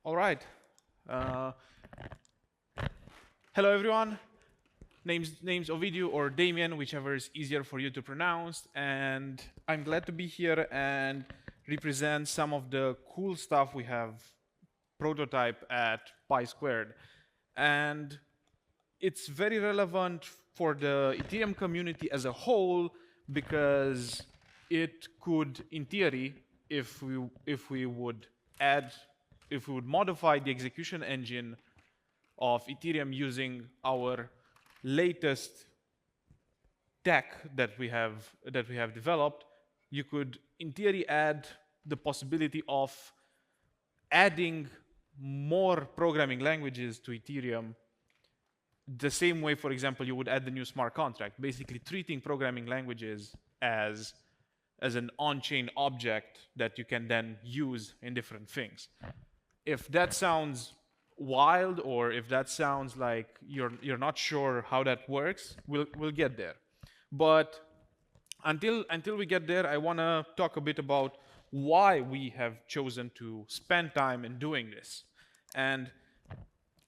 All right. Uh, Hello, everyone. Name's Ovidiu or Damian, whichever is easier for you to pronounce. And I'm glad to be here and represent some of the cool stuff we have prototype at Pi Squared. And it's very relevant for the Ethereum community as a whole because it could, in theory, if we would modify the execution engine of Ethereum using our latest tech that we have developed, you could, in theory, add the possibility of adding more programming languages to Ethereum the same way, for example, you would add the new smart contract, basically treating programming languages as an on-chain object that you can then use in different things. If that sounds wild, or if that sounds like you're not sure how that works, we'll get there. But until we get there, I want to talk a bit about why we have chosen to spend time in doing this. And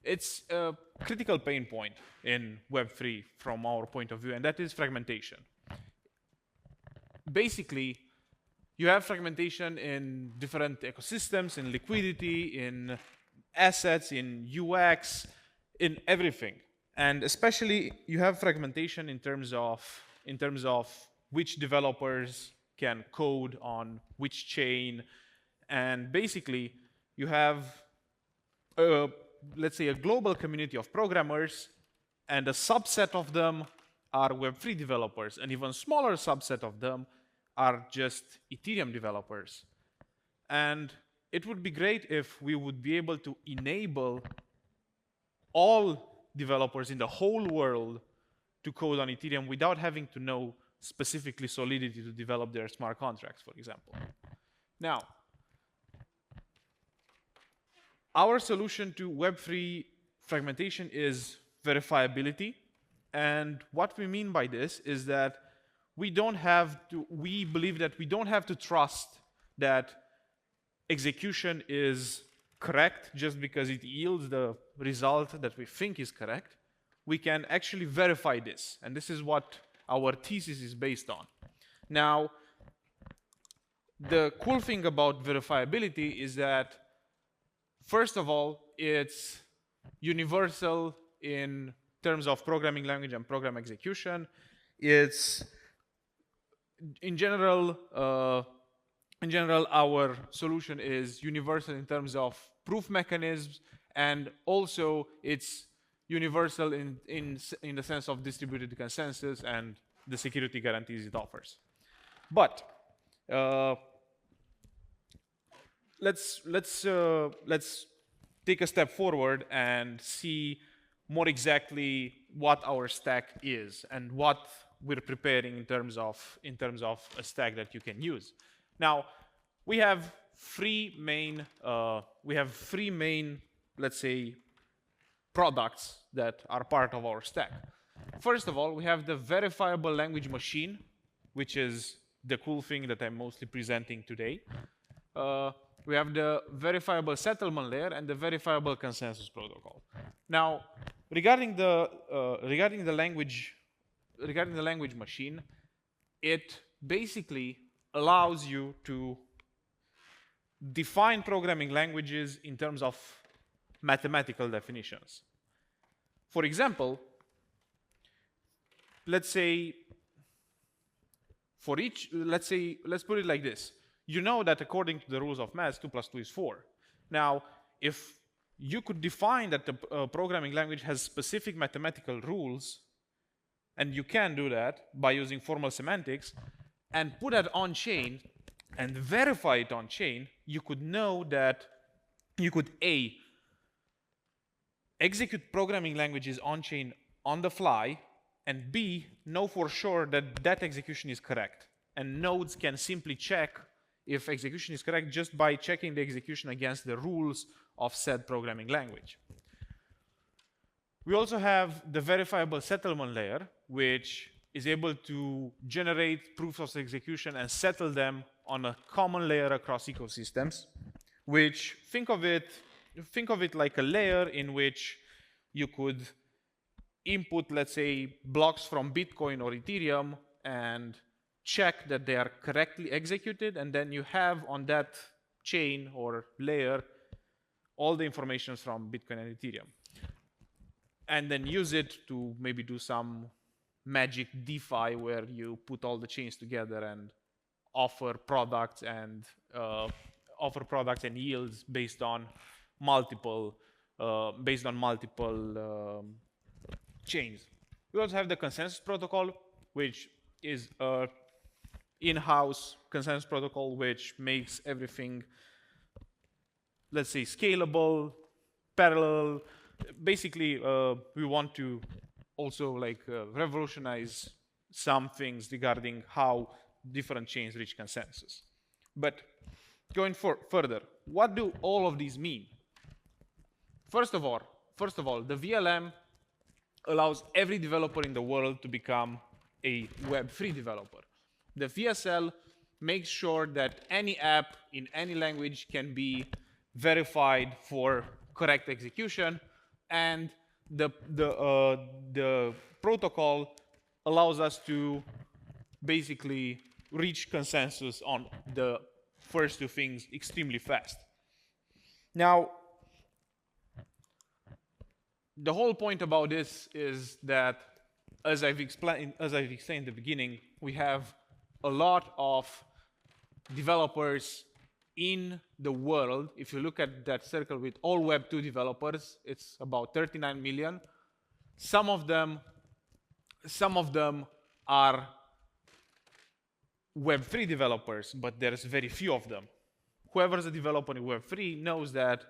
it's a critical pain point in Web3 from our point of view, and that is fragmentation. Basically, you have fragmentation in different ecosystems, in liquidity, in assets, in UX, in everything. And especially, you have fragmentation in terms of which developers can code on which chain. And basically, you have let's say a global community of programmers, and a subset of them are Web3 developers, and even smaller subset of them are just Ethereum developers. And it would be great if we would be able to enable all developers in the whole world to code on Ethereum without having to know specifically Solidity to develop their smart contracts, for example. Now, our solution to Web3 fragmentation is verifiability. And what we mean by this is that we believe that we don't have to trust that execution is correct just because it yields the result that we think is correct. We can actually verify this. And this is what our thesis is based on. Now, the cool thing about verifiability is that, first of all, it's universal in terms of programming language and program execution. It's, in general, our solution is universal in terms of proof mechanisms, and also it's universal in the sense of distributed consensus and the security guarantees it offers. But let's take a step forward and see more exactly what our stack is and what we're preparing in terms of a stack that you can use. Now, we have three main, let's say, products that are part of our stack. First of all, we have the verifiable language machine, which is the cool thing that I'm mostly presenting today. We have the verifiable settlement layer and the verifiable consensus protocol. Now, regarding the language machine, it basically allows you to define programming languages in terms of mathematical definitions. For example, let's put it like this. You know that according to the rules of math, 2 + 2 is 4. Now, if you could define that the programming language has specific mathematical rules, and you can do that by using formal semantics, and put that on chain and verify it on chain, you could know that you could A, execute programming languages on chain on the fly, and B, know for sure that that execution is correct. And nodes can simply check if execution is correct just by checking the execution against the rules of said programming language. We also have the verifiable settlement layer, which is able to generate proofs of execution and settle them on a common layer across ecosystems, which, think of it think of it like a layer in which you could input, let's say, blocks from Bitcoin or Ethereum and check that they are correctly executed, and then you have on that chain or layer all the information from Bitcoin and Ethereum. And then use it to maybe do some magic DeFi where you put all the chains together and offer products and yields based on multiple chains. We also have the consensus protocol, which is a in-house consensus protocol which makes everything, let's say, scalable, parallel. Basically, we want to also revolutionize some things regarding how different chains reach consensus. But going further, what do all of these mean? First of all, the VLM allows every developer in the world to become a Web3 developer. The VSL makes sure that any app in any language can be verified for correct execution, and the protocol allows us to basically reach consensus on the first two things extremely fast. Now, the whole point about this is that, as I've explained at the beginning, we have a lot of developers in the world. If you look at that circle with all Web2 developers, it's about 39 million. Some of them are Web3 developers, but there's very few of them. Whoever's a developer in Web3 knows that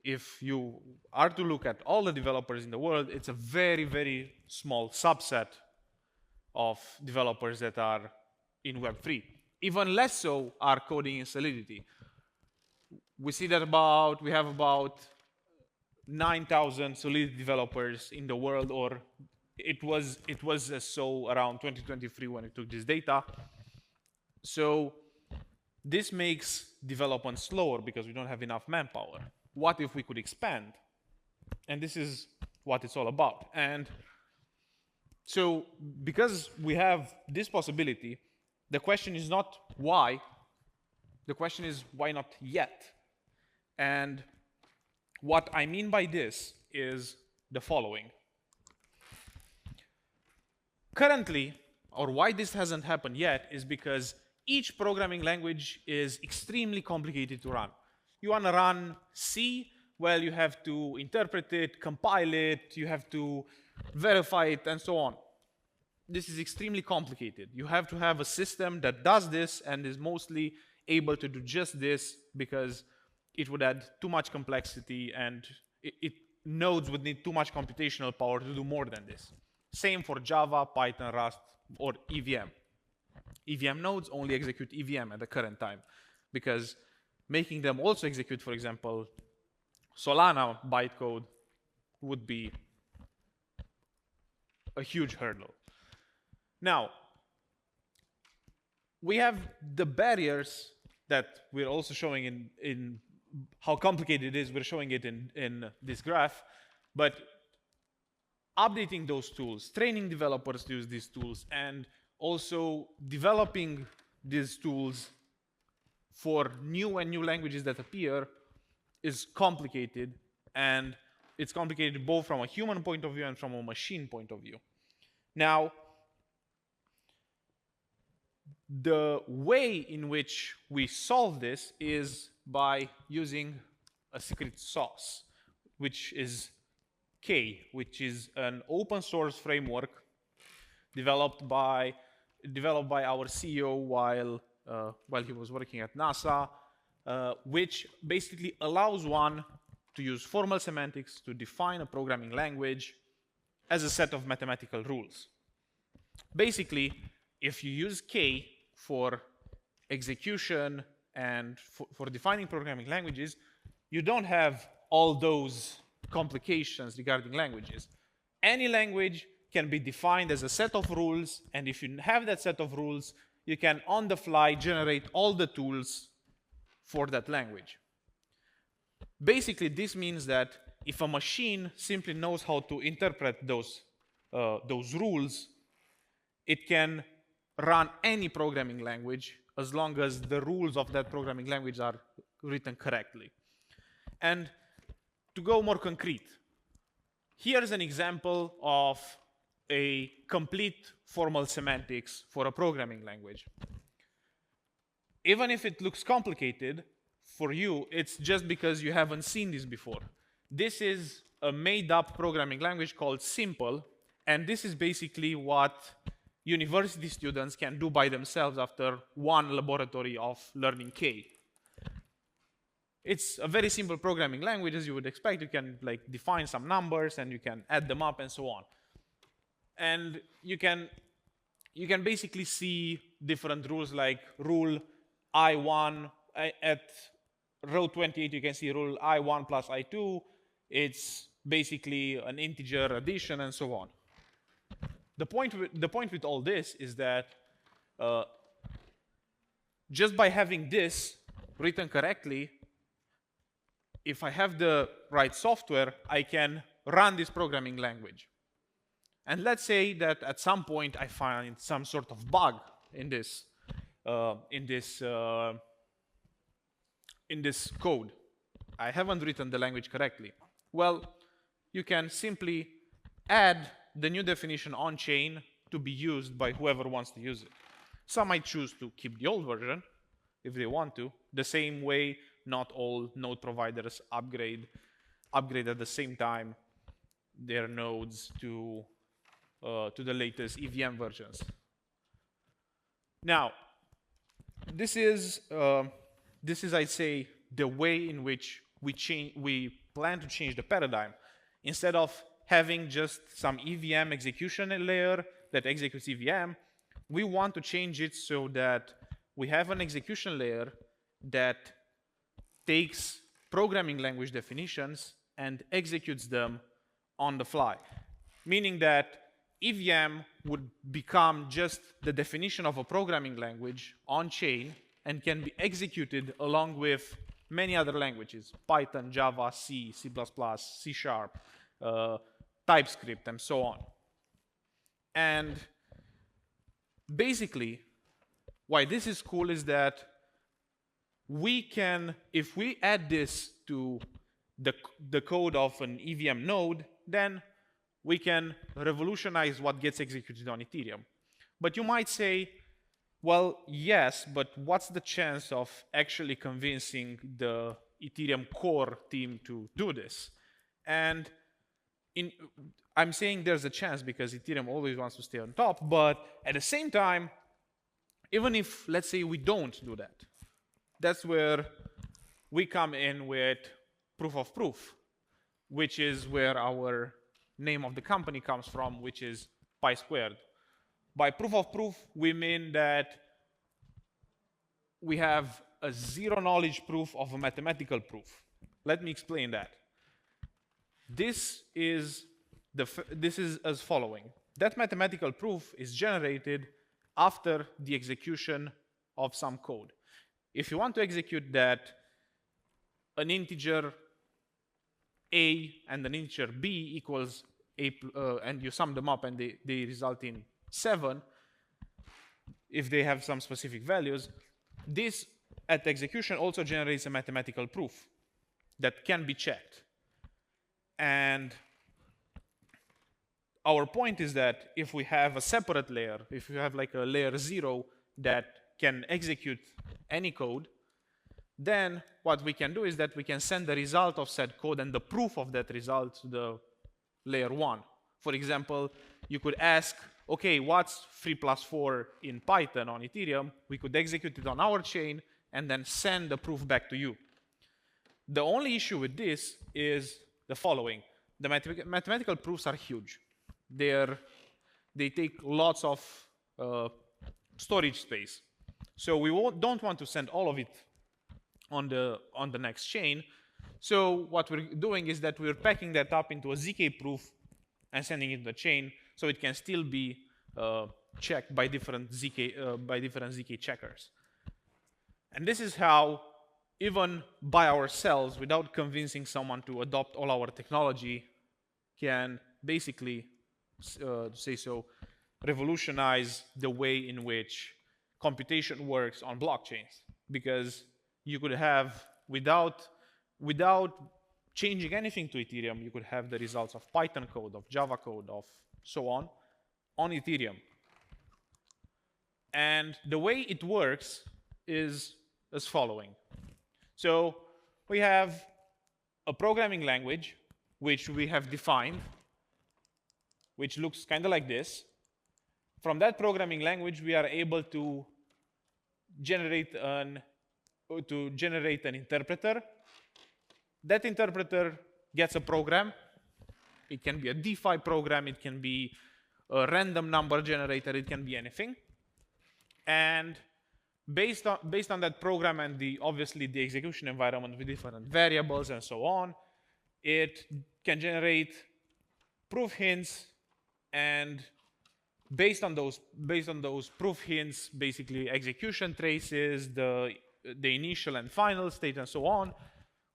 if you are to look at all the developers in the world, it's a very, very small subset of developers that are in Web3. Even less so are coding in Solidity. We see that we have about 9,000 Solidity developers in the world, or it was so around 2023 when we took this data. So this makes development slower because we don't have enough manpower. What if we could expand? And this is what it's all about. And so because we have this possibility, the question is not why, the question is why not yet? And what I mean by this is the following. Currently, or why this hasn't happened yet, is because each programming language is extremely complicated to run. You want to run C, well, you have to interpret it, compile it, you have to verify it, and so on. This is extremely complicated. You have to have a system that does this and is mostly able to do just this, because it would add too much complexity and nodes would need too much computational power to do more than this. Same for Java, Python, Rust, or EVM. EVM nodes only execute EVM at the current time, because making them also execute, for example, Solana bytecode would be a huge hurdle. Now, we have the barriers that we're also showing in how complicated it is. We're showing it in this graph, but updating those tools, training developers to use these tools, and also developing these tools for new languages that appear is complicated, and it's complicated both from a human point of view and from a machine point of view. Now, the way in which we solve this is by using a secret sauce, which is K, which is an open source framework developed by our CEO while he was working at NASA, which basically allows one to use formal semantics to define a programming language as a set of mathematical rules. Basically, if you use K for execution and for defining programming languages, you don't have all those complications regarding languages. Any language can be defined as a set of rules, and if you have that set of rules, you can on the fly generate all the tools for that language. Basically, this means that if a machine simply knows how to interpret those rules, it can run any programming language as long as the rules of that programming language are written correctly. And to go more concrete, here's an example of a complete formal semantics for a programming language. Even if it looks complicated, for you, it's just because you haven't seen this before. This is a made-up programming language called Simple, and this is basically what university students can do by themselves after one laboratory of learning K. It's a very simple programming language, as you would expect. You can define some numbers and you can add them up and so on. And you can basically see different rules, like rule I1 at row 28. You can see rule I1 plus I2. It's basically an integer addition and so on. The point with all this is that just by having this written correctly, if I have the right software, I can run this programming language. And let's say that at some point I find some sort of bug in this code. I haven't written the language correctly. Well, you can simply add the new definition on chain to be used by whoever wants to use it. Some might choose to keep the old version if they want to. The same way, not all node providers upgrade at the same time their nodes to the latest EVM versions. Now, this is I'd say the way in which we plan to change the paradigm. Instead of having just some EVM execution layer that executes EVM, we want to change it so that we have an execution layer that takes programming language definitions and executes them on the fly. Meaning that EVM would become just the definition of a programming language on chain and can be executed along with many other languages: Python, Java, C, C++, C#, TypeScript, and so on. And basically, why this is cool is that we can, if we add this to the code of an EVM node, then we can revolutionize what gets executed on Ethereum. But you might say, well, yes, but what's the chance of actually convincing the Ethereum core team to do this? And I'm saying there's a chance because Ethereum always wants to stay on top, but at the same time, even if, let's say, we don't do that, that's where we come in with proof of proof, which is where our name of the company comes from, which is pi squared. By proof of proof, we mean that we have a zero knowledge proof of a mathematical proof. Let me explain that. This is as following. That mathematical proof is generated after the execution of some code. If you want to execute that, an integer a and an integer b equals a, and you sum them up and they result in 7, if they have some specific values, this at execution also generates a mathematical proof that can be checked. And our point is that if we have a separate layer, if you have like a layer 0 that can execute any code, then what we can do is that we can send the result of said code and the proof of that result to the layer 1. For example, you could ask, okay, what's 3 plus 4 in Python on Ethereum? We could execute it on our chain and then send the proof back to you. The only issue with this is the following. The mathematical proofs are huge. They take lots of storage space. So we don't want to send all of it on the next chain. So what we're doing is that we're packing that up into a ZK proof and sending it to the chain, so it can still be checked by different ZK checkers. And this is how even by ourselves, without convincing someone to adopt all our technology, can basically, say so, revolutionize the way in which computation works on blockchains. Because you could have, without changing anything to Ethereum, you could have the results of Python code, of Java code, of so on Ethereum. And the way it works is as following. So we have a programming language which we have defined, which looks kind of like this. From that programming language, we are able to generate an interpreter. That interpreter gets a program. It can be a DeFi program, it can be a random number generator, it can be anything. And based on that program and obviously the execution environment with different variables and so on, it can generate proof hints, and based on those proof hints, basically execution traces, the initial and final state and so on,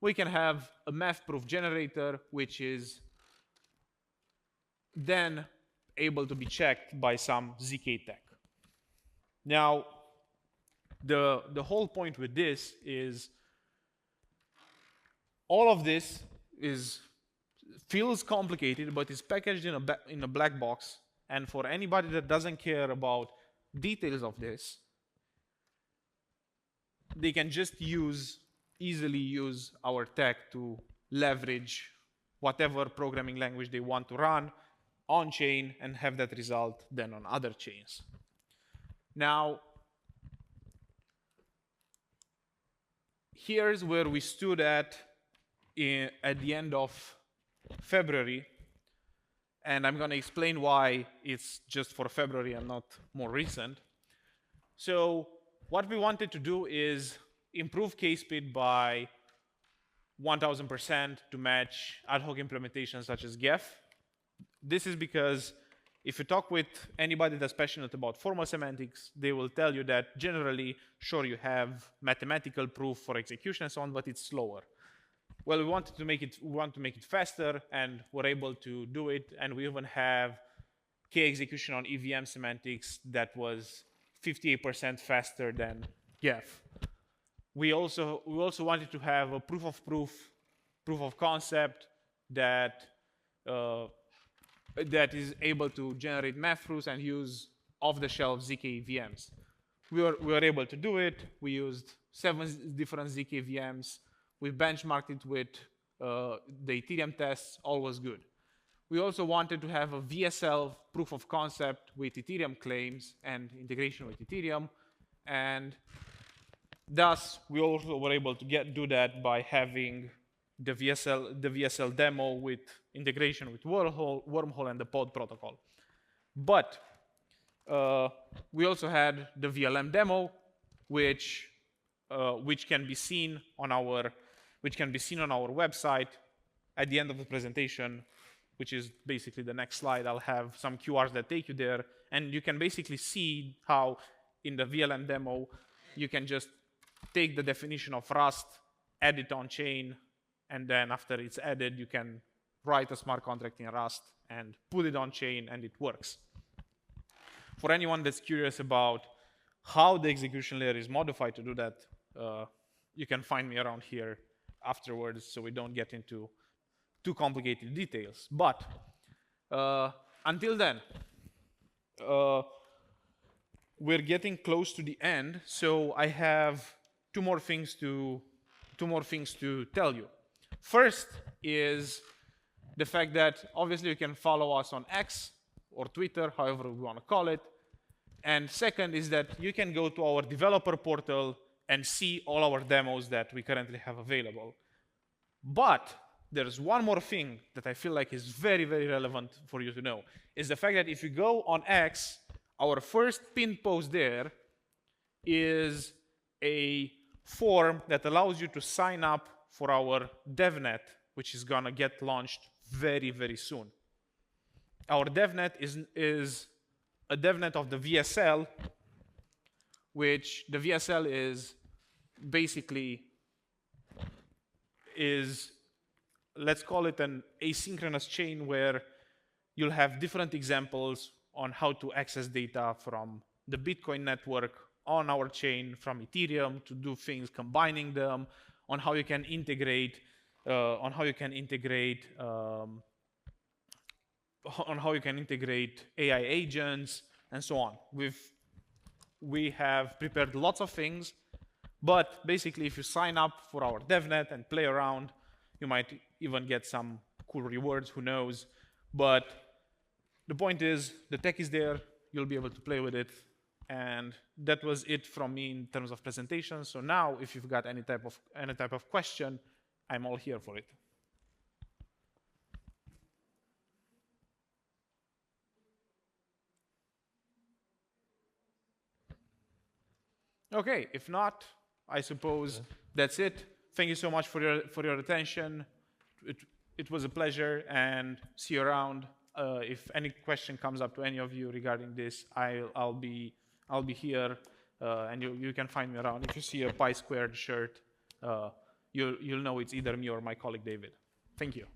we can have a math proof generator which is then able to be checked by some ZK tech. Now, the whole point with this is all of this feels complicated, but is packaged in a black box. And for anybody that doesn't care about details of this, they can just easily use our tech to leverage whatever programming language they want to run on chain and have that result then on other chains. Now, here's where we stood at the end of February, and I'm going to explain why it's just for February and not more recent. So what we wanted to do is improve K-speed by 1000% to match ad hoc implementations such as Geth. This is because if you talk with anybody that's passionate about formal semantics, they will tell you that generally, sure, you have mathematical proof for execution and so on, but it's slower. Well, we want to make it faster, and we're able to do it, and we even have K execution on EVM semantics that was 58% faster than Geth. We also wanted to have a proof of concept that is able to generate math proofs and use off-the-shelf ZK VMs. We were able to do it. We used 7 different ZK VMs. We benchmarked it with the Ethereum tests. All was good. We also wanted to have a VSL proof of concept with Ethereum claims and integration with Ethereum, and thus we also were able to do that by having the VSL demo with integration with Wormhole and the pod protocol. But we also had the VLM demo, which can be seen on our website at the end of the presentation, which is basically the next slide. I'll have some QRs that take you there, and you can basically see how in the VLM demo you can just take the definition of Rust, add it on chain, and then after it's added, you can write a smart contract in Rust and put it on chain, and it works. For anyone that's curious about how the execution layer is modified to do that, you can find me around here afterwards, so we don't get into too complicated details. But until then, we're getting close to the end, so I have two more things to tell you. First is the fact that obviously you can follow us on X or Twitter, however we want to call it. And second is that you can go to our developer portal and see all our demos that we currently have available. But there's one more thing that I feel like is very, very relevant for you to know, is the fact that if you go on X, our first pinned post there is a form that allows you to sign up for our DevNet, which is gonna get launched very, very soon. Our DevNet is a DevNet of the VSL, which the VSL is basically is, let's call it an asynchronous chain where you'll have different examples on how to access data from the Bitcoin network on our chain, from Ethereum, to do things, combining them, on how you can integrate, AI agents, and so on. We have prepared lots of things, but basically, if you sign up for our DevNet and play around, you might even get some cool rewards, who knows. But the point is, the tech is there, you'll be able to play with it, and that was it from me in terms of presentation. So now, if you've got any type of question, I'm all here for it. Okay, if not, I suppose that's it. Thank you so much for your attention. It was a pleasure, and see you around. If any question comes up to any of you regarding this, I'll be here, and you can find me around. If you see a Pi Squared shirt, you'll know it's either me or my colleague David. Thank you.